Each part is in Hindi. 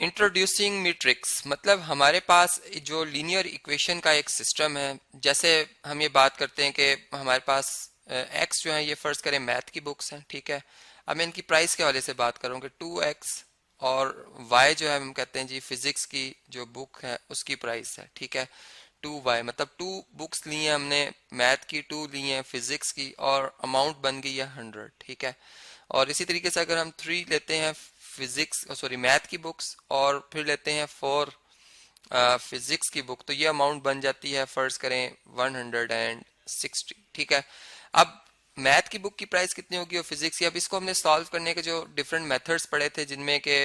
इंट्रोड्यूसिंग मैट्रिक्स मतलब हमारे पास जो लीनियर इक्वेशन का एक सिस्टम है। जैसे हम ये बात करते हैं कि हमारे पास एक्स जो है ये फर्ज करें मैथ की बुक्स हैं, ठीक है। अब मैं इनकी प्राइस के हवाले से बात करूँ कि 2x, और y जो है हम कहते हैं जी फिजिक्स की जो बुक है उसकी प्राइस है, ठीक है। 2y मतलब 2 बुक्स ली हैं हमने मैथ की, 2 ली हैं फिजिक्स की, और अमाउंट बन गई है 100, ठीक है। और इसी तरीके से अगर हम 3 लेते हैं फिजिक्स सॉरी मैथ की बुक्स और फिर लेते हैं 4 फिजिक्स की बुक, तो ये अमाउंट बन जाती है फर्ज करें 160, ठीक है। अब मैथ की बुक की प्राइस कितनी होगी और फिजिक्स की। अब इसको हमने सॉल्व करने के जो डिफरेंट मेथड्स पढ़े थे, जिनमें के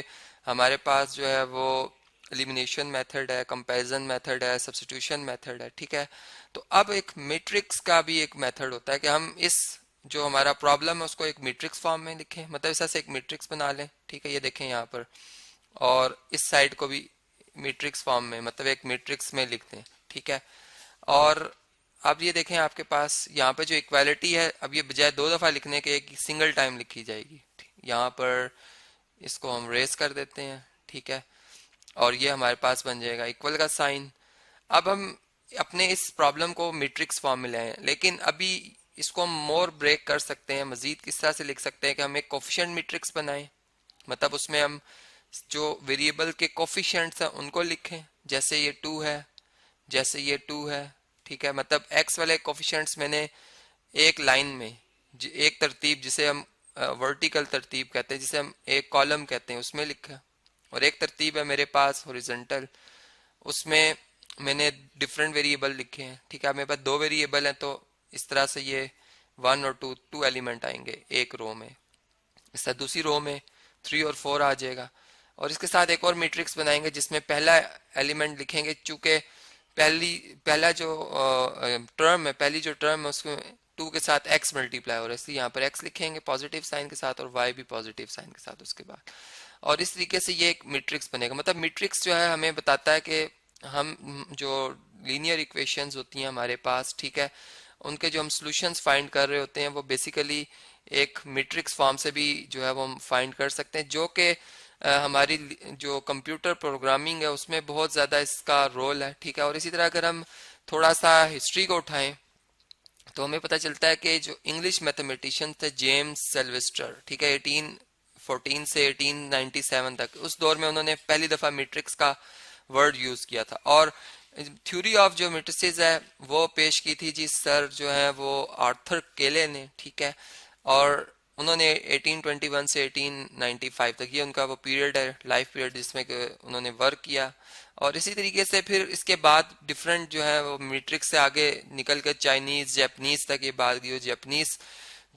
हमारे पास जो है वो एलिमिनेशन मेथड है, कंपैरिजन मेथड है, सब्स्टिट्यूशन मेथड है, ठीक है। तो अब एक मैट्रिक्स का भी एक मेथड होता है कि हम इस जो हमारा प्रॉब्लम है उसको एक मैट्रिक्स फॉर्म में लिखें, मतलब इस तरह से एक मैट्रिक्स बना लें, ठीक है। ये देखें यहाँ पर, और इस साइड को भी मैट्रिक्स फॉर्म में मतलब एक मैट्रिक्स में लिख दें, ठीक है। और अब ये देखें आपके पास यहाँ पे जो इक्वालिटी है, अब ये बजाय 2 दफा लिखने के एक सिंगल टाइम लिखी जाएगी। यहाँ पर इसको हम रेस कर देते हैं, ठीक है, और ये हमारे पास बन जाएगा इक्वल का साइन। अब हम अपने इस प्रॉब्लम को मैट्रिक्स फॉर्म में लाए, लेकिन अभी इसको हम मोर ब्रेक कर सकते हैं। मजीद किस तरह से लिख सकते हैं कि हम एक कोफिशिएंट मैट्रिक्स बनाएं, मतलब उसमें हम जो वेरिएबल के कोफिशिएंट्स हैं उनको लिखें। जैसे ये 2 है, जैसे ये 2 है, ठीक है। मतलब एक्स वाले कोफिशिएंट्स मैंने एक लाइन में एक तरतीब जिसे हम वर्टिकल तरतीब कहते हैं, जिसे हम एक कॉलम कहते हैं, उसमें लिखा। और एक तरतीब है मेरे पास हॉरिजॉन्टल, उसमें मैंने डिफरेंट वेरिएबल लिखे हैं, ठीक है। मेरे पास 2 वेरिएबल हैं, तो इस तरह से ये 1 और 2 एलिमेंट आएंगे एक रो में। इस तरह दूसरी रो में 3 और 4 आ जाएगा। और इसके साथ एक और मैट्रिक्स बनाएंगे जिसमें पहला एलिमेंट लिखेंगे, चूंकि पहला जो टर्म है, पहली जो टर्म है उसमें 2 के साथ x मल्टीप्लाई हो रहा है, इसलिए यहाँ पर x लिखेंगे पॉजिटिव साइन के साथ और y भी पॉजिटिव साइन के साथ उसके बाद। और इस तरीके से ये एक मैट्रिक्स बनेगा। मतलब मैट्रिक्स जो है हमें बताता है कि हम जो लीनियर इक्वेशंस होती हैं हमारे पास, ठीक है, उनके जो हम सॉल्यूशंस फाइंड कर रहे होते हैं वो बेसिकली एक मैट्रिक्स फॉर्म से भी जो है वो हम फाइंड कर सकते हैं, जो कि हमारी जो कंप्यूटर प्रोग्रामिंग है उसमें बहुत ज़्यादा इसका रोल है, ठीक है। और इसी तरह अगर हम थोड़ा सा हिस्ट्री को उठाएं तो हमें पता चलता है कि जो इंग्लिश मैथमेटिशियन थे जेम्स सेल्वेस्टर, ठीक है, 1814 से 1897 तक, उस दौर में उन्होंने पहली दफ़ा मैट्रिक्स का वर्ड यूज़ किया था। और थ्योरी ऑफ जो मैट्रिसेस है वो पेश की थी जी सर जो है वो आर्थर केले ने, ठीक है। और उन्होंने 1821 से 1895 तक, ये उनका वो पीरियड है, लाइफ पीरियड, जिसमें उन्होंने वर्क किया। और इसी तरीके से फिर इसके बाद डिफरेंट जो है वो मैट्रिक्स से आगे निकल कर चाइनीज जापानीज तक ये बात की। जापानीज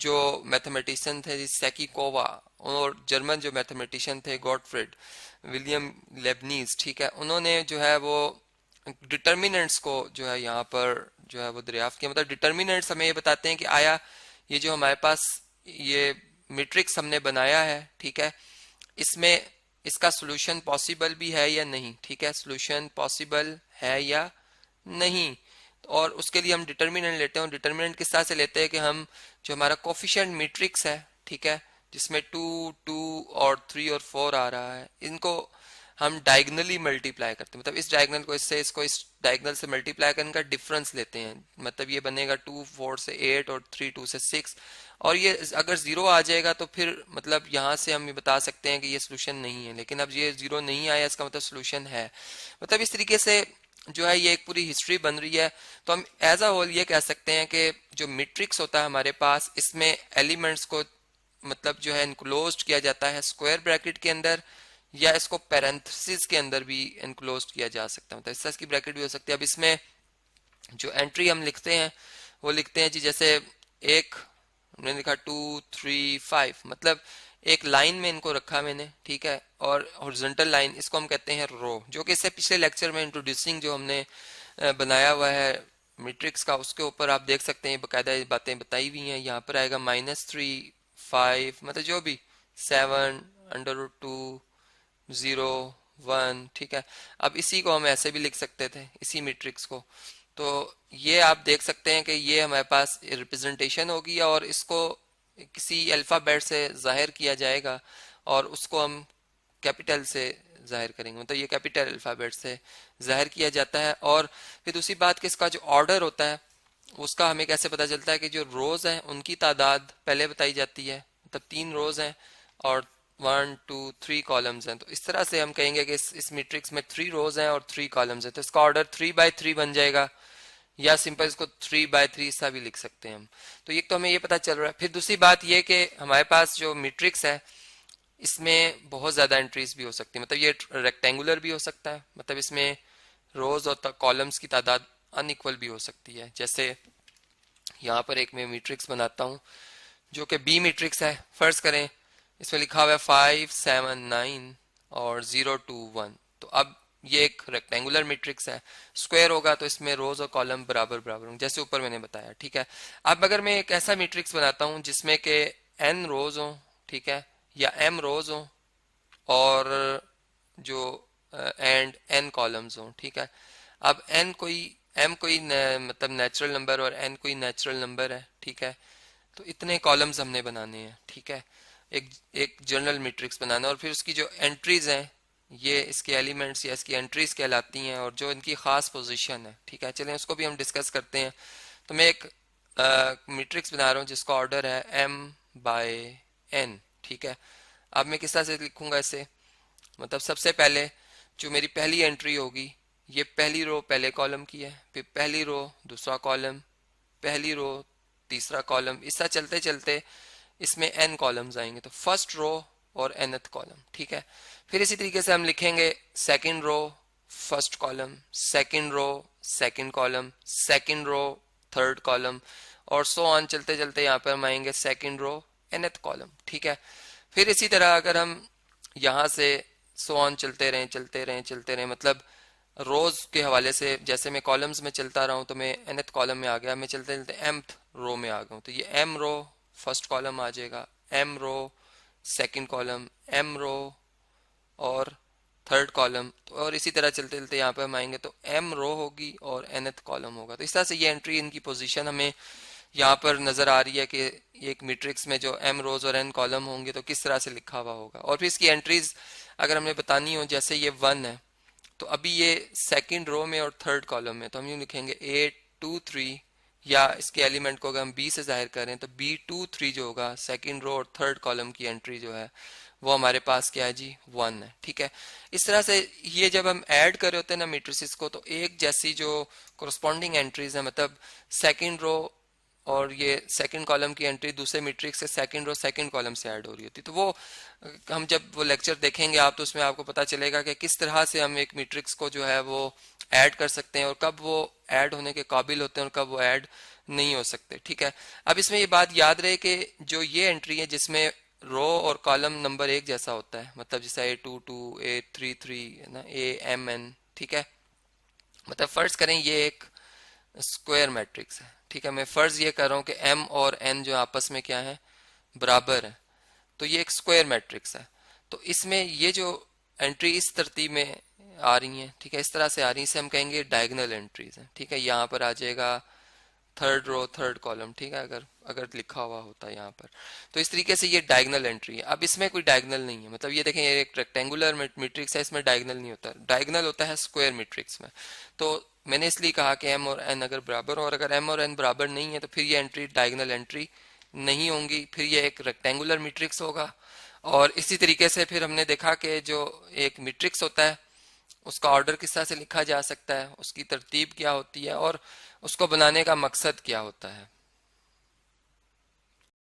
जो मैथमेटिशियन थे सेकिकोवा, और जर्मन जो मैथमेटिशियन थे गॉटफ्रेड विलियम लेबनीज, ठीक है, उन्होंने जो है वो डिटर्मिनेंट्स को जो है यहाँ पर जो है वो दरियाफ्त किया। मतलब डिटर्मिनेंट्स हमें ये बताते हैं कि आया ये जो हमारे पास ये मैट्रिक्स हमने बनाया है, ठीक है, इसमें इसका सॉल्यूशन पॉसिबल भी है या नहीं, ठीक है, सॉल्यूशन पॉसिबल है या नहीं। और उसके लिए हम डिटर्मिनेंट लेते हैं। डिटर्मिनेंट किस तरह से लेते हैं कि हम जो हमारा कोफिशिएंट मैट्रिक्स है, ठीक है, जिसमें 2, 2 और 3 और 4 आ रहा है, इनको हम डायगनली मल्टीप्लाई करते हैं। मतलब इस डायगनल को इससे, इसको इस डायगनल से मल्टीप्लाई करने का डिफरेंस लेते हैं। मतलब ये बनेगा 2 4 से 8 और 3 2 से 6। और ये अगर 0 आ जाएगा तो फिर मतलब यहाँ से हम ये बता सकते हैं कि ये सोल्यूशन नहीं है। लेकिन अब ये 0 नहीं आया, इसका मतलब सोल्यूशन है। मतलब इस तरीके से जो है ये एक पूरी हिस्ट्री बन रही है। तो हम एज अ होल ये कह सकते हैं कि जो मैट्रिक्स होता है हमारे पास, इसमें एलिमेंट्स को मतलब जो है इनक्लोज्ड किया जाता है स्क्वायर ब्रैकेट के अंदर, या इसको पैरेंथेसिस के अंदर भी इनक्लोज किया जा सकता है, मतलब इस तरह की ब्रैकेट भी हो सकती है। अब इसमें जो एंट्री हम लिखते हैं वो लिखते हैं जी, जैसे एक मैंने लिखा 2 3 5, मतलब एक लाइन में इनको रखा मैंने, ठीक है। और हॉरिजॉन्टल लाइन, इसको हम कहते हैं रो, जो कि इससे पिछले लेक्चर में इंट्रोड्यूसिंग जो हमने बनाया हुआ है मैट्रिक्स का, उसके ऊपर आप देख सकते हैं बाकायदा बातें बताई हुई हैं। यहाँ पर आएगा -3 5, मतलब जो भी 7 √2 0 1, ठीक है। अब इसी को हम ऐसे भी लिख सकते थे, इसी मैट्रिक्स को। तो ये आप देख सकते हैं कि ये हमारे पास रिप्रेजेंटेशन होगी और इसको किसी अल्फ़ाबेट से जाहिर किया जाएगा और उसको हम कैपिटल से जाहिर करेंगे, मतलब ये कैपिटल अल्फाबेट से जाहिर किया जाता है। और फिर दूसरी बात कि इसका जो ऑर्डर होता है उसका हमें कैसे पता चलता है कि जो रोज हैं उनकी तादाद पहले बताई जाती है, मतलब 3 रोज हैं और 1 2 3 कॉलम्स हैं। तो इस तरह से हम कहेंगे कि इस मैट्रिक्स में 3 रोज हैं और 3 कॉलम्स हैं, तो इसका ऑर्डर 3 by 3 बन जाएगा, या सिंपल इसको 3 by 3 सा भी लिख सकते हैं हम। तो ये तो हमें ये पता चल रहा है। फिर दूसरी बात ये कि हमारे पास जो मैट्रिक्स है इसमें बहुत ज़्यादा एंट्रीज भी हो सकती है, मतलब ये रेक्टेंगुलर भी हो सकता है, मतलब इसमें रोज और कॉलम्स की तादाद अनइक्वल भी हो सकती है। जैसे यहाँ पर एक मैं मैट्रिक्स बनाता हूँ जो कि बी मैट्रिक्स है, फर्ज करें इसमें लिखा हुआ है 5 7 9 और 0 2 1। तो अब ये एक रेक्टेंगुलर मैट्रिक्स है, स्क्वायर होगा तो इसमें रोज और कॉलम बराबर बराबर होंगे जैसे ऊपर मैंने बताया, ठीक है। अब अगर मैं एक ऐसा मैट्रिक्स बनाता हूँ जिसमें के n रोज हो, ठीक है, या m रोज हो और जो एंड n कॉलम्स हो, ठीक है। अब m कोई मतलब नेचुरल नंबर और n कोई नेचुरल नंबर है, ठीक है। तो इतने कॉलम्स हमने बनाने हैं, ठीक है, एक एक जनरल मैट्रिक्स बनाना है। और फिर उसकी जो एंट्रीज हैं ये इसके एलिमेंट्स या इसकी एंट्रीज कहलाती हैं, और जो इनकी खास पोजीशन है, ठीक है, चलें उसको भी हम डिस्कस करते हैं। तो मैं एक मैट्रिक्स बना रहा हूँ जिसका ऑर्डर है m/n, ठीक है। अब मैं किस तरह से लिखूंगा इसे, मतलब सबसे पहले जो मेरी पहली एंट्री होगी ये पहली रो पहले कॉलम की है, फिर पहली रो दूसरा कॉलम, पहली रो तीसरा कॉलम, इस तरह चलते चलते इसमें n कॉलम्स आएंगे, तो फर्स्ट रो और nth कॉलम, ठीक है। फिर इसी तरीके से हम लिखेंगे second row first column, second row second column, second row third column, और सो ऑन चलते चलते यहाँ पर हम आएंगे सेकंड रो nth कॉलम, ठीक है। फिर इसी तरह अगर हम यहाँ से सो ऑन चलते रहें चलते रहें चलते रहें, मतलब रोज के हवाले से जैसे मैं कॉलम्स में चलता रहा हूँ तो मैं nth कॉलम में आ गया, मैं चलते चलते mth रो में आ गया हूँ, तो ये m रो फर्स्ट कॉलम आ जाएगा, m row second column, m row और थर्ड कॉलम, तो और इसी तरह चलते चलते यहाँ पे हम आएंगे तो m रो होगी और nth कॉलम होगा। तो इस तरह से ये एंट्री इनकी पोजीशन हमें यहाँ पर नजर आ रही है कि एक मैट्रिक्स में जो m रोज और n कॉलम होंगे तो किस तरह से लिखा हुआ होगा। और फिर इसकी एंट्रीज अगर हमें बतानी हो, जैसे ये 1 है तो अभी ये सेकंड रो में और थर्ड कॉलम में, तो हम यूँ लिखेंगे 8 2 3, या इसके एलिमेंट को अगर हम b से जाहिर करें तो b2 3 जो होगा सेकंड रो और थर्ड कॉलम की एंट्री जो है वो हमारे पास क्या है जी 1 है, ठीक है। इस तरह से ये जब हम ऐड कर रहे होते हैं ना मैट्रिसेस को, तो एक जैसी जो कोरस्पॉन्डिंग एंट्रीज है, मतलब सेकंड रो और ये सेकंड कॉलम की एंट्री दूसरे मैट्रिक्स से सेकंड रो सेकंड कॉलम से ऐड हो रही होती, तो वो हम जब वो लेक्चर देखेंगे आप तो उसमें आपको पता चलेगा कि किस तरह से हम एक मैट्रिक्स को जो है वो ऐड कर सकते हैं और कब वो ऐड होने के काबिल होते हैं और कब वो ऐड नहीं हो सकते, ठीक है। अब इसमें ये बात याद रहे कि जो ये एंट्री है जिसमें रो और कॉलम नंबर एक जैसा होता है, मतलब जैसे A22 A33 है ना, AMN, ठीक है। मतलब फर्ज करें ये एक स्क्वायर मैट्रिक्स है, ठीक है। मैं फर्ज ये कर रहा हूँ कि m और n जो आपस में क्या है बराबर है, तो ये एक स्क्वायर मैट्रिक्स है। तो इसमें ये जो एंट्री इस तरतीब में आ रही है, ठीक है, इस तरह से आ रही है, इसे हम कहेंगे डायगोनल एंट्रीज है, ठीक है। यहाँ पर आ जाएगा थर्ड रो थर्ड कॉलम, ठीक है, अगर अगर लिखा हुआ होता है यहाँ पर, तो इस तरीके से ये डायगोनल एंट्री है। अब इसमें कोई डायगोनल नहीं है, मतलब ये देखें ये एक रेक्टेंगुलर मैट्रिक्स है, इसमें डायगोनल नहीं होता, डायगोनल होता है स्क्वायर मैट्रिक्स में। तो मैंने इसलिए कहा कि m और n अगर बराबर हो, और अगर m और n बराबर नहीं है तो फिर ये एंट्री डायगोनल एंट्री नहीं होंगी, फिर ये एक रेक्टेंगुलर मैट्रिक्स होगा। और इसी तरीके से फिर हमने देखा कि जो एक मैट्रिक्स होता है उसका ऑर्डर किस तरह से लिखा जा सकता है, उसकी तरतीब क्या होती है और उसको बनाने का मकसद क्या होता है।